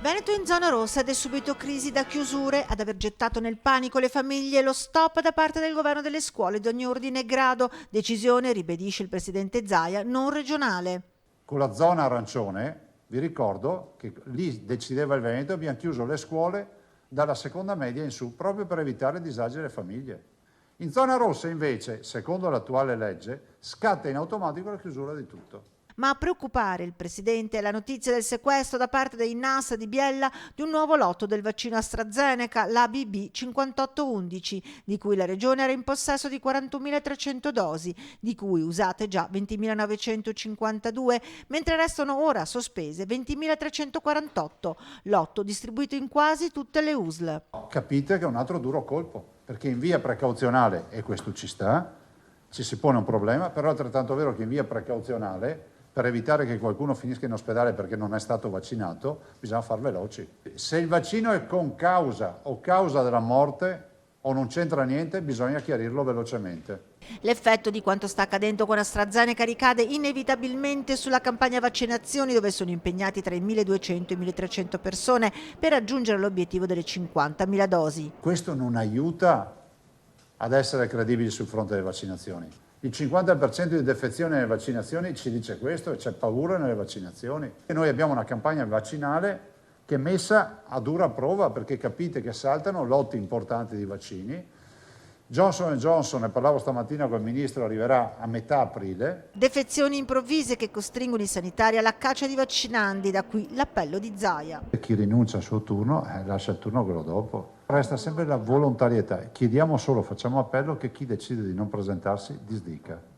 Veneto in zona rossa ed è subito crisi da chiusure, ad aver gettato nel panico le famiglie lo stop da parte del governo delle scuole di ogni ordine e grado, decisione, ribadisce il presidente Zaia, non regionale. Con la zona arancione, vi ricordo che lì decideva il Veneto, abbiamo chiuso le scuole dalla seconda media in su, proprio per evitare disagi alle famiglie. In zona rossa invece, secondo l'attuale legge, scatta in automatico la chiusura di tutto. Ma a preoccupare il presidente è la notizia del sequestro da parte dei NAS di Biella di un nuovo lotto del vaccino AstraZeneca, l'ABB 5811, di cui la regione era in possesso di 41.300 dosi, di cui usate già 20.952, mentre restano ora sospese 20.348, lotto distribuito in quasi tutte le USL. Capite che è un altro duro colpo, perché in via precauzionale, e questo ci sta, ci si pone un problema, però è altrettanto vero che in via precauzionale, per evitare che qualcuno finisca in ospedale perché non è stato vaccinato, bisogna far veloci. Se il vaccino è con causa o causa della morte o non c'entra niente, bisogna chiarirlo velocemente. L'effetto di quanto sta accadendo con AstraZeneca ricade inevitabilmente sulla campagna vaccinazioni, dove sono impegnati tra i 1.200 e i 1.300 persone per raggiungere l'obiettivo delle 50.000 dosi. Questo non aiuta ad essere credibili sul fronte delle vaccinazioni. Il 50% di defezione nelle vaccinazioni ci dice questo e c'è paura nelle vaccinazioni. E noi abbiamo una campagna vaccinale che è messa a dura prova, perché capite che saltano lotti importanti di vaccini. Johnson & Johnson, ne parlavo stamattina col ministro, arriverà a metà aprile. Defezioni improvvise che costringono i sanitari alla caccia di vaccinandi, da qui l'appello di Zaia. Chi rinuncia al suo turno lascia il turno a quello dopo. Resta sempre la volontarietà. Chiediamo solo, facciamo appello che chi decide di non presentarsi disdica.